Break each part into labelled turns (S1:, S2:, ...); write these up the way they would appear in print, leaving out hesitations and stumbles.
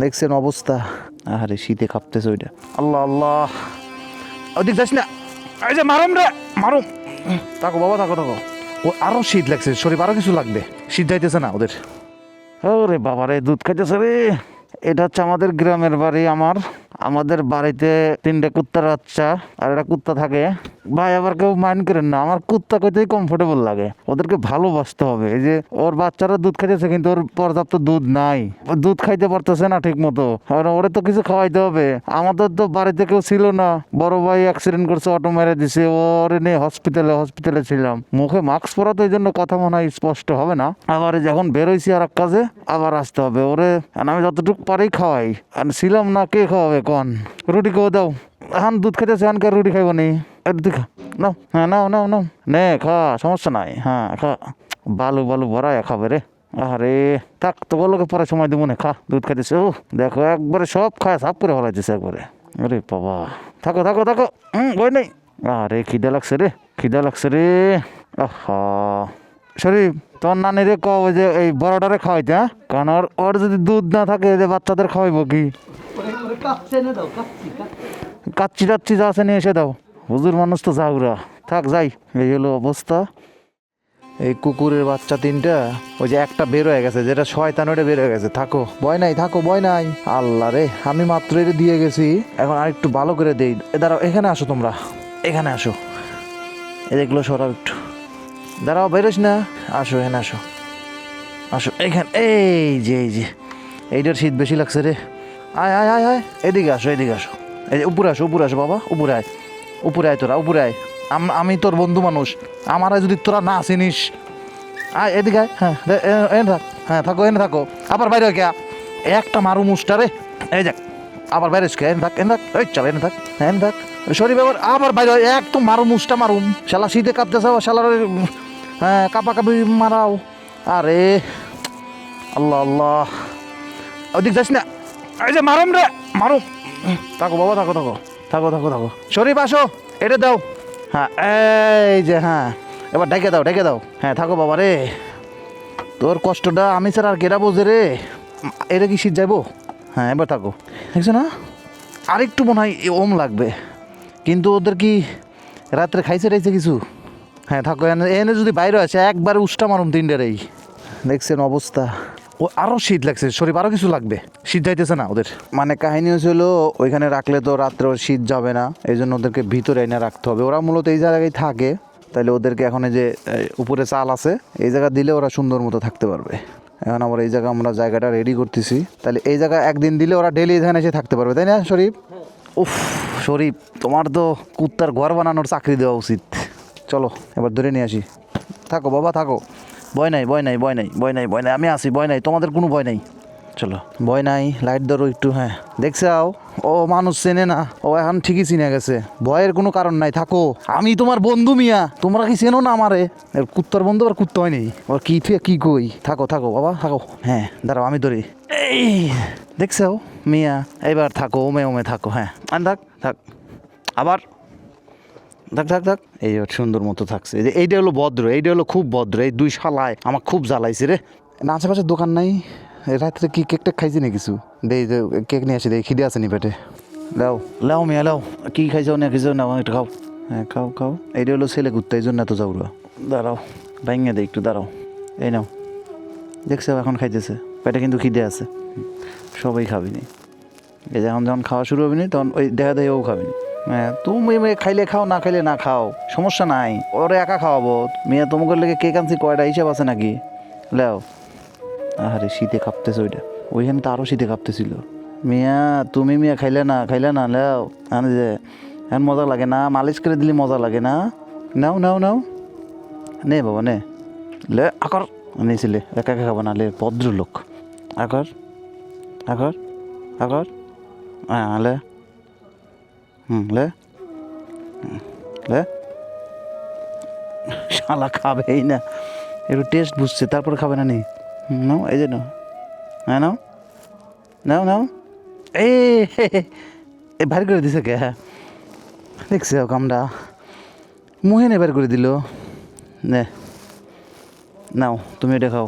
S1: দেখছেন অবস্থা, আরে শীতে কাঁপতেছে ওইটা। আল্লাহ আল্লাহ, ওদিক যাস না, এই যে মারুম রে মারুম। থাকো বাবা, থাকো থাকো। ও আরো শীত লাগছে, শরীর আরো কিছু লাগবে, শীত যাইতেছে না ওদের। ওরে বাবা রে, দুধ খাইতেছে রে। এটা হচ্ছে আমাদের গ্রামের বাড়ি। আমাদের বাড়িতে 3টে কুত্তার বাচ্চা আর একটা কুত্তা থাকে। ভাই আবার কেউ মাইন্ড করেন না, আমার কুত্তা কইতেই কমফোর্টেবল লাগে। ওদেরকে ভালোবাসতে হবে। এই যে ওর বাচ্চারা দুধ খাইতেছে কিন্তু ওর পর্যাপ্ত দুধ নাই, ও দুধ খাইতে পারতেছে না ঠিক মতো। ওরে তো কিছু খাওয়াইতে হবে। আমাদের তো বাড়িতে কেউ ছিল না, বড় ভাই অ্যাক্সিডেন্ট করছে, অটো মেরে দিছে, ওরে নিয়ে হসপিটালে ছিলাম। মুখে মাস্ক পরা তো এই জন্য কথা মনে হয় স্পষ্ট হবে না। আবার যখন বেরোইছি আর এক কাজে আবার আসতে হবে ওরে। আমি যতটুকু পারি খাওয়াই, আর ছিলাম না কে খাওয়াবে কন? রুটি কেউ দাও, এখন দুধ খাইতেছে, এখন কে রুটি খাইব নি? দুধ খা, নাও, হ্যাঁ নাও নাও নাও, নে খা, সমস্যা নাই, হ্যাঁ খা। বালু বালু ভরায় খাবে রে। আরে থাক, তো বলোকে পরে সময় দেবো না, খা, দুধ খাইতেছে। ও দেখো একবারে সব খায় সাফ করে ফেলাইতেছে একবারে। আরে বাবা, থাকো থাকো থাকো, বই নেই। আরে খিদে লাগছে রে, খিদে লাগছে রে। আহা শরীফ, তোর নানি রে কও যে এই বড়টারে খাওয়াইতে, হ্যাঁ? কারণ ওর যদি দুধ না থাকে যে বাচ্চাদের খাওয়াইবো কি? কাচ্চি টাচ্চি যা আছে নিয়ে এসে দাও। হুজুর মানুষ তো যাওরা, থাক যাই। এই হলো অবস্থা। এই কুকুরের বাচ্চা 3টা, ওই যে একটা বের হয়ে গেছে, যেটা শয়তান ওটা বের হয়ে গেছে। থাকো, ভয় নাই, থাকো, ভয় নাই। আল্লাহ রে, আমি মাত্র এটা দিয়ে গেছি, এখন আরেকটু ভালো করে দেই। দাঁড়াও, এখানে আসো তোমরা, এখানে আসো। এগুলো সরাও একটু, দাঁড়াও, বেরোস না, আসো এখানে আসো, আসো এখানে। এই যে এইটার শীত বেশি লাগছে রে। আয় আয় আয় আয়, এদিকে আসো, এদিকে আসো। এই যে উপরে আসো, উপরে আসো বাবা, উপরে আয়, উপরে আয় তোরা, উপরে আয়। আমি তোর বন্ধু মানুষ, আমার যদি তোরা না চিনিস, আয় এদিকে আয়। হ্যাঁ এনে থাক, হ্যাঁ থাকো, এনে থাকো। আবার বাইরে কে একটা মারু মুষ্টারে, এই যাক আবার বাইরে কে, এনে থাক, এনে থাক, এই চল এনে থাক, হ্যাঁ এনে থাক। শরীর আবার বাইরে এক তো মারু মুষ্টা মারুম, শালা শীতে কাঁপতেছে, শালার হ্যাঁ কাপা কাপি মারাও। আরে আল্লাহ আল্লাহ, ওদিক যাস না, এই যে মারুম রে মারুম। থাকো বাবা, থাকো থাকো থাকো থাকো থাকো। শরীফ আসো, এটা দাও। হ্যাঁ এই যে, হ্যাঁ এবার ডেকে দাও, ডেকে দাও। হ্যাঁ থাকো বাবা রে, তোর কষ্টটা আমি স্যার আর কেরা বোঝে রে। এটা কি শীত যাইবো? হ্যাঁ এবার থাকো, দেখছো না? আরেকটু মনে হয় ওম লাগবে, কিন্তু ওদের কি রাত্রে খাইছে টাইছে কিছু? হ্যাঁ থাকো, এনে যদি বাইরে আছে একবারে উষ্টা মারুম 3টেরই। দেখছেন অবস্থা, ও আরও শীত লাগছে, শরীর আরও কিছু লাগবে, শীত যাইতেছে না ওদের। মানে কাহিনী হয়েছিল, ওইখানে রাখলে তো রাত্রে ওর শীত যাবে না, এই জন্য ওদেরকে ভিতরে এনে রাখতে হবে। ওরা মূলত এই জায়গায় থাকে, তাইলে ওদেরকে এখন যে উপরে চাল আছে এই জায়গা দিলে ওরা সুন্দর মতো থাকতে পারবে। এখন আবার এই জায়গা আমরা জায়গাটা রেডি করতেছি, তাহলে এই জায়গা একদিন দিলে ওরা ডেলি এখানে এসে থাকতে পারবে, তাই না শরীফ? উফ শরীফ, তোমার তো কুত্তার ঘর বানানোর চাকরি দেওয়া উচিত। চলো এবার ধরে নিয়ে আসি। থাকো বাবা থাকো, ভয় নাই ভয় নাই ভয় নাই ভয় নাই ভয় নাই, আমি আসি, ভয় নাই, তোমাদের কোনো ভয় নাই। চলো, ভয় নাই, লাইট ধরো একটু। হ্যাঁ দেখছাও, ও মানুষ চেনে না, ও এখন ঠিকই চিনে গেছে, ভয়ের কোনো কারণ নাই। থাকো, আমি তোমার বন্ধু মিয়া, তোমরা কি চেনো না আমারে? কুত্তার বন্ধু আর কুত্তা হয়নি, ওর কি কি কই। থাকো থাকো বাবা থাকো, হ্যাঁ দাঁড়াও আমি ধরি। এই দেখছাও মিয়া, এবার থাকো, ওমে ওমে থাকো। হ্যাঁ থাক থাক, আবার থাক থাক থাক। এই সুন্দর মতো থাকছে। এইটা হলো ভদ্র, এইটা হলো খুব ভদ্র। এই 2 শালায় আমার খুব জ্বালাইছে রে। না আশেপাশে দোকান নাই, রাত্রে কি কেক টেক খাইছি না কিছু? দেই কেক নিয়ে আসি, দেই খিদে আছে নি পেটে। লাও লাও মিয়া লাও, কি খাইছো না কিছু না, একটু খাও। হ্যাঁ খাও খাও। এইটা হলো ছেলে কুত্তা, এই জন্য এত যাওয়া। দাঁড়াও ভাঙিয়ে দেয় একটু, দাঁড়াও। এই নাও, দেখছো এখন খাইতেছে, পেটে কিন্তু খিদে আছে। সবাই খাবিনি, এই যখন যখন খাওয়া শুরু হবিনি তখন ওই দেখা দেয় ও খাবিনি। হ্যাঁ তুমি খাইলে খাও, না খাইলে না খাও, সমস্যা নাই, ওরে একা খাওয়াবো। মেয়ে তোমাকে লেগে কেক আনছি কয়টা হিসাব আছে নাকি? লেও। আরে শীতে কাঁপতেছে ওইটা, ওইখানে তো আরও শীতে কাঁপতেছিল। মিয়া তুমি মিয়া খাইলে না, লেও। আনে যে এখন মজা লাগে না, মালিশ করে দিলে মজা লাগে না। নাও নাও নাও, নে বাবা নে, লে আকর। নিয়েছিলে একা একা খাবো না, লে ভদ্রলোক। আকর আকর আকর, হ্যাঁ লে, লে লে। শালা খাবেই না, একটু টেস্ট বুঝছে তারপরে খাবে না নি? নাও এই যে নাও, হ্যাঁ নাও নাও নাও। এই ভারী করে দিছে কে? হ্যাঁ দেখছে ও কামটা, মুহে নে বের করে দিল। নে নাও, তুমি এটা খাও।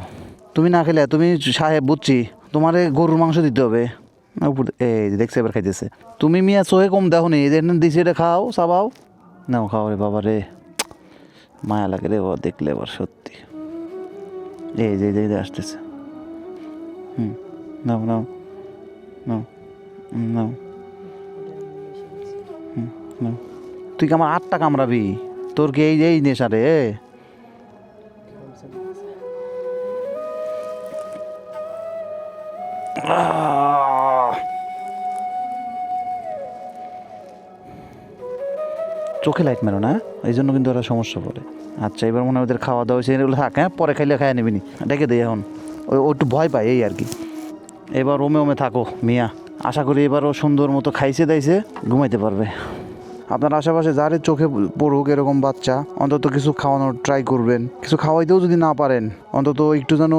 S1: তুমি না খেলে, তুমি সাহেব বুঝছি, তোমারে গরুর মাংস দিতে হবে। উপর এই যে দেখছে এবার খাইতেছে। তুমি মিয়া চোখে কম দেখো নি, এই যে দিছি এটা খাও চাবাও, নাও খাও রে বাবা রে, মায়া লাগে রে বাবা দেখলে এবার সত্যি। এই যে এই যে আসতেছে, নাও নাও নাও নাও, নাও। তুই কি আমার 8টা কামড়াবি? তোর কি এই এই নেশা রে? চোখে লাইট মেরো না, এই জন্য কিন্তু ওরা সমস্যা পড়ে। আচ্ছা এবার মনে হয় ওদের খাওয়া দাওয়া হয়েছে, এগুলো থাক, হ্যাঁ পরে খাইলে খাইয়া নিবি নি, ডেকে দিই এখন। ও একটু ভয় পায় এই আর কি। এবার ওমে ওমে থাকো মিয়া, আশা করি এবারও সুন্দর মতো খাইছে দাইছে ঘুমাইতে পারবে। আপনার আশেপাশে যারে চোখে পড়ুক এরকম বাচ্চা, অন্তত কিছু খাওয়ানোর ট্রাই করবেন। কিছু খাওয়াইতেও যদি না পারেন, অন্তত একটু যেন,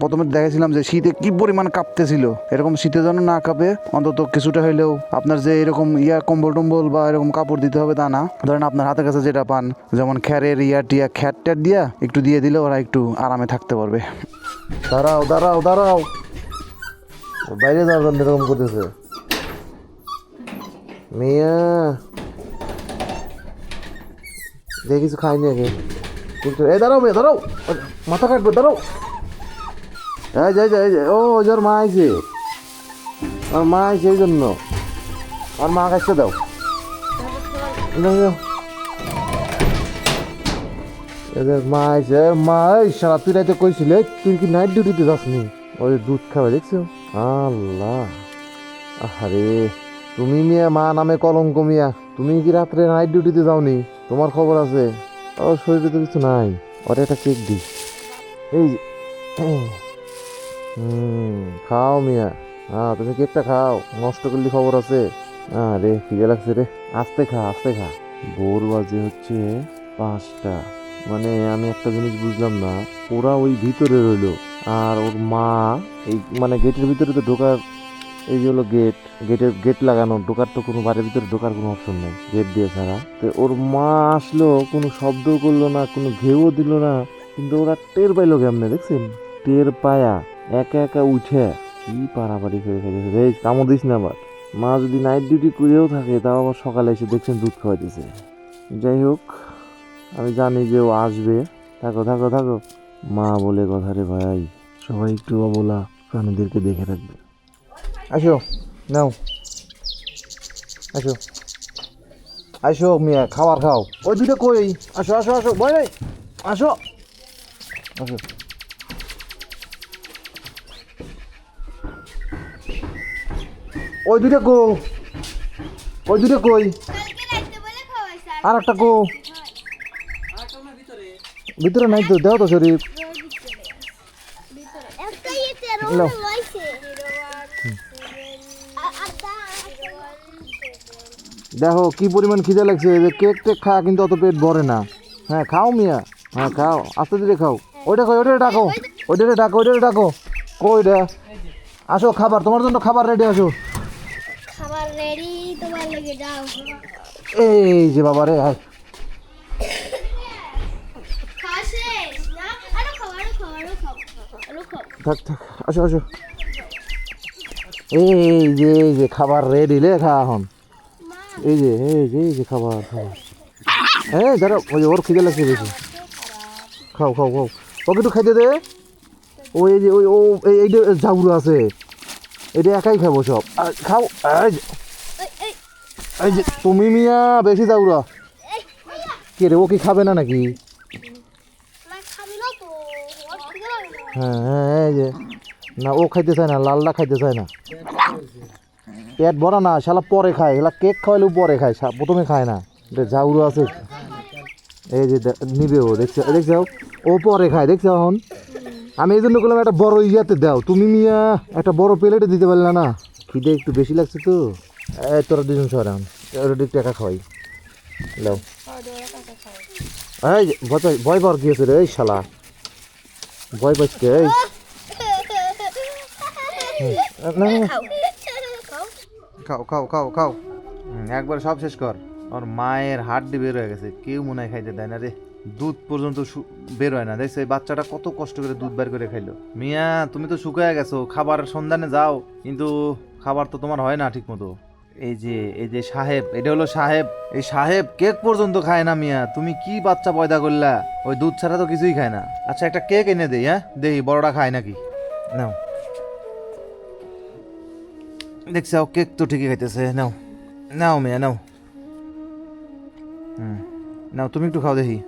S1: প্রথমে দেখেছিলাম যে শীতে কি পরিমাণ কাঁপতেছিল, এরকম শীতে যেন না কাঁপে, অন্তত কিছুটা হইলেও আপনার যে এরকম কম্বল টম্বল বা এরকম কাপড় দিতে হবে তা না। ধরেন আপনার হাতের কাছে যেটা পান, যেমন খ্যারের টিয়া খ্যাট ট্যাট দিয়া একটু দিয়ে দিলে ওরা একটু আরামে থাকতে পারবে।
S2: দাঁড়াও দাঁড়াও দাঁড়াও, বাইরে যাওয়ার জন্য এরকম করতেছে মিয়া। দেখে কিছু খাইনি আগে, কিন্তু এই দাঁড়াও মেয়ে দাঁড়াও, মাথা কাটবে দাঁড়াও। এই যাই যাই ও ওর মা আইছে, আর মা আইছে এই জন্য, আর মা কাছে দাও। এদের মা আইছে, মা এই সারা তুই রাইতে কইছিলে তুই কি নাইট ডিউটিতে যাসনি, ওই দুধ খাবে দেখছো। আল্লাহ, আরে তুমি মিয়া মা নামে কলঙ্ক মিয়া, তুমি কি রাত্রে নাইট ডিউটিতে যাওনি? তোমার খবর আছে? ওর শরীরে তো কিছু নাই, ওটা একটা কেক দিস। এই খাও মিয়া, হ্যাঁ তুমি কেকটা খাও, নষ্ট করলে খবর আছে। রে খিদে লাগছে রে, আস্তে খা আস্তে খা। ভোর বাজে হচ্ছে 5টা, মানে আমি একটা জিনিস বুঝলাম না, ওরা ওই ভিতরে রইলো আর ওর মা এই মানে গেটের ভিতরে তো ঢোকার, এই যে হলো গেট লাগানো, ঢোকার তো কোনো বাড়ির ভিতরে ঢোকার কোনো অপশন নেই গেট দিয়ে ছাড়া। তো ওর মা আসলো, কোনো শব্দও করলো না, কোনো ঘেউও দিল না, কিন্তু ওরা টের পাইলো কেমনে দেখছেন? টের পায়া একা একা উঠে কি পাড়াপাড়ি করে খেয়েছে রে। কামড় দিস না আবার, মা যদি নাইট ডিউটি করেও থাকে তাও আবার সকালে এসে দেখছেন দুধ খাওয়াইতেছে। যাই হোক, আমি জানি যে ও আসবে, থাকো থাকো থাকো। মা বলে কথা রে ভাই, সবাই একটু অবলা প্রাণীদেরকে দেখে রাখবে। আসো নাও, আসো আসো মিয়া, খাবার খাও। ওই দুটো কই, আসো আসো আসো বয় নাই, আসো আসো। ওই দুটো কো, ওই দুটো কই, আর একটা কো, ভিতরে নাই তো, দেও তো শরীফ। দেখো কি পরিমাণ খিদে লাগছে, যে কেক টেক খাওয়া কিন্তু অত পেট ভরে না। হ্যাঁ খাও মিয়া, হ্যাঁ খাও, আস্তে ধীরে খাও। ওইটা কই, ওইটা ডাকো, ওইটা ডাকো, ওইটা ডাকো, কইটা আসো, খাবার তোমার জন্য, খাবার রেডি, আসো।
S3: খাবার রেডি, তোমার লেগে যাও।
S2: এই যে বাবা রে, আয়।
S3: খাওয়া শেষ না? আরো খাও, আরো খাও, আরো খাও, আরো খাও।
S2: থাক থাক, আসো আসো। এই যে খাবার রেডি লে, খা এখন। এই যে এই যে খাবার খাবার। হ্যাঁ দাঁড়াও, ওই ওর খিদে লাগছে বেশি, খাও খাও খাও, ওকে একটু খাইতে দে। ওই এই যে ওই ও এইটা ঝাউরা আছে, এটা একাই খাবো সব, খাও। এই যে তুমি মিয়া বেশি ঝাউরা, কে রে ও কি খাবে না নাকি? হ্যাঁ হ্যাঁ, এই যে না ও খাইতে চায় না, লালটা খাইতে চায় না, পেট ভরা না, শালা পরে খায়, এলা কেক খাওয়াইলেও পরে খায়, প্রথমে খায় না, এটা ঝাউরা আছে। এই যে নিবে ও, দেখছো দেখছো, ও পরে খায় দেখছো। এখন আমি এই জন্য করলাম একটা বড় ইয়াতে দাও, তুমি মিয়া একটা বড় প্লেটে দিতে পারলে না, খিদে একটু বেশি লাগছে তো। এই তোরা দুজন সর, এখন ওটা একটু একা খাওয়াই দাও। এই ভয় পাওয়ার কি আছে রে, এই শালা ভয় পাচ্ছে। এই না না, খাও খাও খাও খাও, একবার সব শেষ কর। ওর মায়ের হাড্ডি বের হয়ে গেছে, কেউ মনে হয় খাইতে দেয় না রে, দুধ পর্যন্ত বের হয় না। দেখছো এই বাচ্চাটা কত কষ্ট করে দুধ বের করে খাইলো। মিয়া তুমি তো শুকায় গেছো, খাবার সন্ধানে যাও কিন্তু
S1: খাবার তো তোমার হয় না ঠিক মতো। এই যে সাহেব, এটা হলো সাহেব। এই সাহেব কেক পর্যন্ত খায় না মিয়া, তুমি কি বাচ্চা পয়দা করলা? ওই দুধ ছাড়া তো কিছুই খায় না। আচ্ছা একটা কেক এনে দেই, হ্যাঁ দেখি বড়টা খায় নাকি। নাও, দেখছি কেক তো ঠিকই খাইতেছে। নাও নাও মিয়া নাও। নাও তুমি একটু খাও দেখি।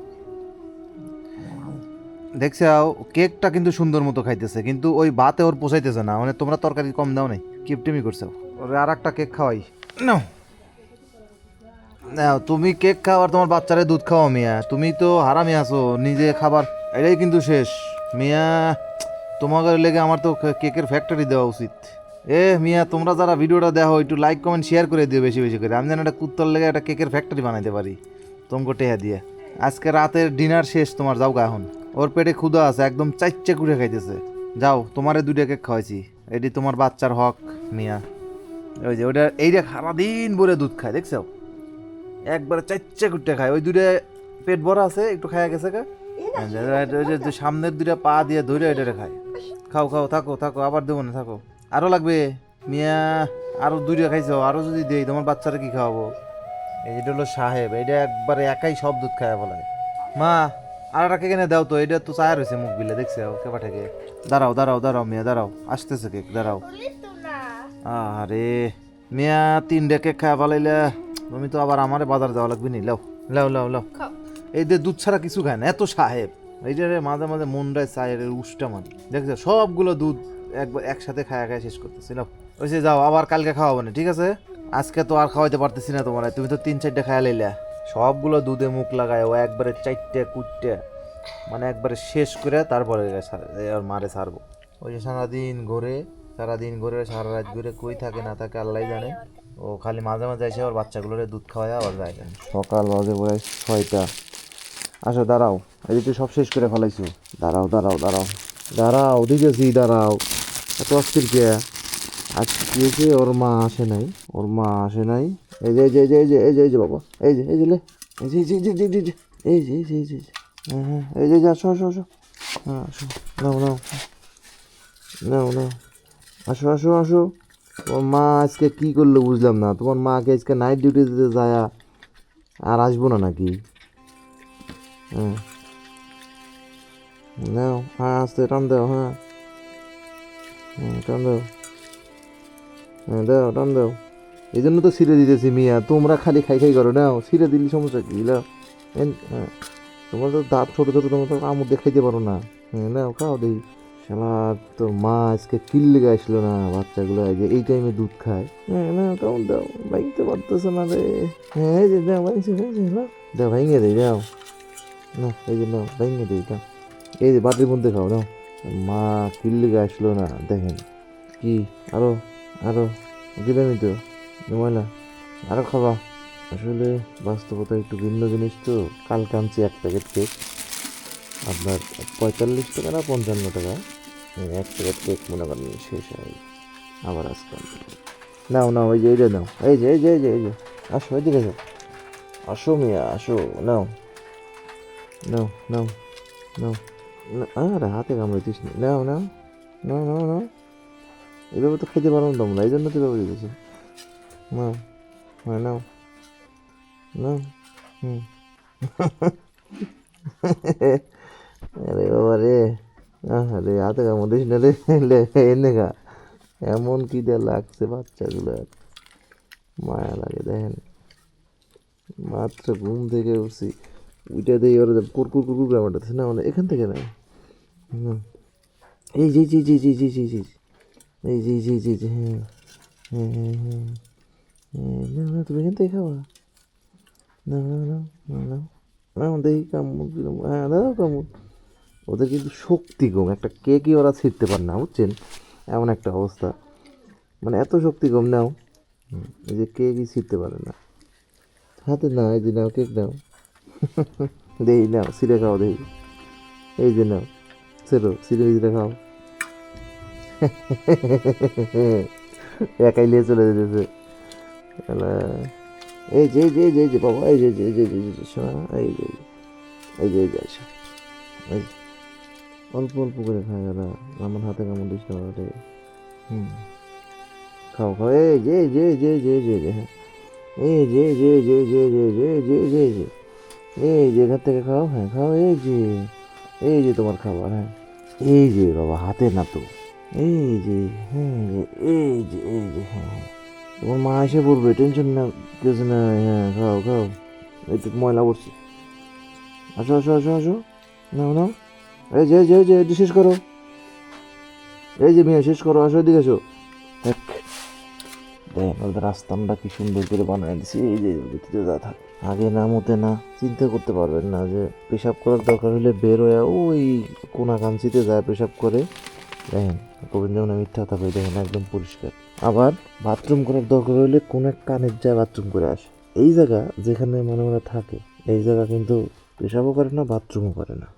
S1: দেখছে কেকটা কিন্তু সুন্দর মতো খাইতেছে, কিন্তু ওই ভাতে ওর পোষাইতেছে না, মানে তোমরা তরকারি কম দাও নাই, কিপটিমি করছো। ওরে আর একটা কেক খাওয়াই। নাও নাও, তুমি কেক খাও আর তোমার বাচ্চারে দুধ খাওয়া মিয়া, তুমি তো হারামি আছো নিজে খাবার। এটাই কিন্তু শেষ মিয়া, তোমাকে লেগে আমার তো কেকের ফ্যাক্টরি দেওয়া উচিত। মিয়া তোমরা যারা ভিডিওটা দেখো একটু লাইক কমেন্ট শেয়ার করে দিও বেশি বেশি করে, আমি যেন একটা কুত্তর লেগে একটা কেকের ফ্যাক্টরি বানাইতে পারি তোমাকে টেহা দিয়ে। আজকে রাতের ডিনার শেষ তোমার, যাও গা এখন। ওর পেটে ক্ষুধা আছে, একদম চাইচ্ছে কুড়ে খাইতেছে। যাও, তোমারে 2টা কেক খাওয়াইছি, এটি তোমার বাচ্চার হক মিয়া। ওই যে ওটা এইটা সারাদিন ভরে দুধ খায়, দেখছো একবারে চাইচ্ছে কুটে খায়। ওই 2টা পেট ভরা আছে, একটু খায়া গেছে গা। ওই যে সামনের 2টা পা দিয়ে ধরে এটা খায়। খাও খাও, থাকো থাকো, আবার দেবো না, থাকো। আরো লাগবে মিয়া? আরো 2টা খাইছো, আরো যদি দেই তোমার বাচ্চারা কি খাওয়াবো? এইটা হলো সাহেব, এটা একবারে একাই সব দুধ খায় বলায়। মা আর একটা কেক এনে দাও তো, এটা তো চায়া রয়েছে মুখ বিলে, দেখছে কেবা থেকে। দাঁড়াও দাঁড়াও দাঁড়াও মিয়া, দাঁড়াও, আসতেছে কেক, দাঁড়াও। আরে মিয়া 3টা কেক খাওয়া পালাইলা, তুমি তো আবার আমারে বাজার যাওয়া লাগবে নি। লাও লাও লাও লাও, এই যে দুধ ছাড়া কিছু খায় না এত সাহেব। এই যে মাঝে মাঝে মনটায় চায়ের উষ্টা মান, দেখছো সবগুলো দুধ একবার একসাথে খায়া খায় শেষ করতেছি। নাও ওই যে যাও, আবার কালকে খাওয়াবো না, ঠিক আছে? আজকে তো আর খাওয়াইতে পারতেছি না তোমার, তুমি তো 3-4টা খায়া লাইলা। সবগুলো দুধে মুখ লাগায় ও একবারে 4টে কুটটা, মানে একবারে শেষ করে তারপরে ওর মারে ছাড়বো। ওই যে সারাদিন ঘুরে সারা রাত ঘুরে, কই থাকে না থাকে আল্লাহ জানে। ও খালি মাঝে মাঝে এসে ওর বাচ্চাগুলোর দুধ খাওয়ায় আবার যায়।
S2: সকাল বাজে প্রায় 6টা। আসো দাঁড়াও, এদিকে সব শেষ করে ফেলাইছো। দাঁড়াও দাঁড়াও দাঁড়াও দাঁড়াও, দিতেছি দাঁড়াও। এত অস্থির কে? আজকে ওর মা আসে নাই, ওর মা আসে নাই। এই যে এই যে এই যে এই যে এই যে এই যে বাবা, এই যে এই যে লে, এই যে এই যে এই যে এই যে এই যে এই যে এই যে হ্যাঁ হ্যাঁ, এই যে আসো আসো আসো, হ্যাঁ আসো, নাও নাও নাও নাও, আসো আসো আসো। তোমার মা আজকে কি করলো বুঝলাম না, তোমার মাকে আজকে নাইট ডিউটি দিতে যায় আর আসবো না নাকি? হ্যাঁ নাও, হ্যাঁ আস্তে টান দাও, হ্যাঁ হ্যাঁ টান দাও, হ্যাঁ দাও টান দাও। এই জন্য তো ছিঁড়ে দিতেছি মিয়া, তোমরা খালি খাই খাই করো। নাও ছিঁড়ে দিলি সমস্যা কি? নাও হ্যাঁ, তোমরা তো দাঁত ছোটো ছোটো, তোমরা তো আমুদ দেখাইতে পারো না। হ্যাঁ নাও খাও দেখি। শালা তোর মা আজকে কিল লেগে আসলো না, বাচ্চাগুলো এই টাইমে দুধ খায়। হ্যাঁ না কেমন দাও, ভাঙতে পারতেছো না রে। হ্যাঁ এই যে দাও, ভাঙছে ভাঙছে, দাও ভাঙিয়ে দেই, দাও না, এই যে নাও ভাঙিয়ে দেই, দাও এই যে বাটির মধ্যে খাও। নাও, মা কিল লেগে আসলো না, দেখেন কি। আরো আরো দিলামই তো, ময়লা আরো খাবা। আসলে বাস্তবতা একটু ভিন্ন জিনিস তো। কালকে আনছি 1 প্যাকেট কেক, আপনার 45 টাকা না 55 টাকা। 1 প্যাকেট কেক মনে করেন শেষ হয়, আবার আজকে নাও নাও, এই যে এইটা নাও, এই যে এই যে এই যে এই যে আসো, এদিকে যাও, আসো মিয়া আসো, নাও নাও নাও নাও। আরে হাতে কামড়াইতিস না, নাও নাও নাও নাও নাও। এইভাবে তো খেতে পারো না তোমরা, এই জন্য তো এভাবে দিতেছি। নাও হ্যাঁ নাও নাও। হুম আরে বাবা রে, আরে হাতে কামড় দিস না রে, এনে খা। এমন কি দেয়া লাগছে বাচ্চাগুলো, মায়া লাগে। দেখেন মাত্র ঘুম থেকে উঠছি, ওইটা দিয়ে ওরা কুরকুর কুরকুর করে মারতেছে না, মানে এখান থেকে না। এই যে জি জি জি জি জি জি, এই জি জি জি জি, হ্যাঁ হ্যাঁ হ্যাঁ হ্যাঁ হ্যাঁ, না না তুমি এখান থেকে খাওয়া। না না না না না না, দেখি কামড় দিলাম, হ্যাঁ দাও কামড়। ওদের কিন্তু শক্তি কম, একটা কেকই ওরা ছিঁড়তে পারে না, বুঝছেন? এমন একটা অবস্থা, মানে এত শক্তি কম। নাও এই যে কেকই ছিঁড়তে পারে না হাতে, না এই যে নাও কেক নাও, দেই নাও ছিঁড়ে খাও দেই, এই যে নাও ছেড়ো, ছিঁড়ে ছিঁড়ে খাও। একাই নিয়ে চলে যেতেছে। এই যে এই যে এই যে এই যে বাবা, এই যে এই যে এই যে এই যে শোনা, এই যে এই যে এই যে আসো, এই অল্প অল্প করে খায় ওরা, আমার হাতে কেমন দিস না রে। খাও খাও, এই যে এই যে এই যে এই যে এই যে এই যে, হ্যাঁ এই যে এই যে এই যে এই যে এই যে এই যে এই যে এই যে এই যে এখান থেকে খাও, হ্যাঁ খাও, এই যে তোমার খাবার, হ্যাঁ এই যে বাবা, হাতে না তো, এই যে, হ্যাঁ এই যে এই যে, হ্যাঁ হ্যাঁ তোমার মা এসে পড়বে, টেনশন না, কিছু না, হ্যাঁ খাও খাও, একটু ময়লা পড়ছে, আসো আসো আসো আসো, নাও নাও, এই যে এই যে এই যে এটি শেষ করো, এই যে মিয়া শেষ করো, আসো এদিকে আসো, দেখ দেখ ওদের রাস্তাটা কি সুন্দর করে বানায় দিছি, এই যে ভিতরে যা থাকে, আগে না মতে না চিন্তা করতে পারবেন না যে পেশাব করার দরকার হলে বের হয়ে ওই কোনা কাঞ্চিতে যায় পেশাব করে, দেখেন কবিন যেমন মিথ্যা কথা কই, দেখেন একদম পরিষ্কার। আবার বাথরুম করার দরকার হলে কোন এক কানের যায় বাথরুম করে আসে। এই জায়গা যেখানে মনে মনে থাকে, এই জায়গা কিন্তু পেশাবও করে না, বাথরুমও করে না।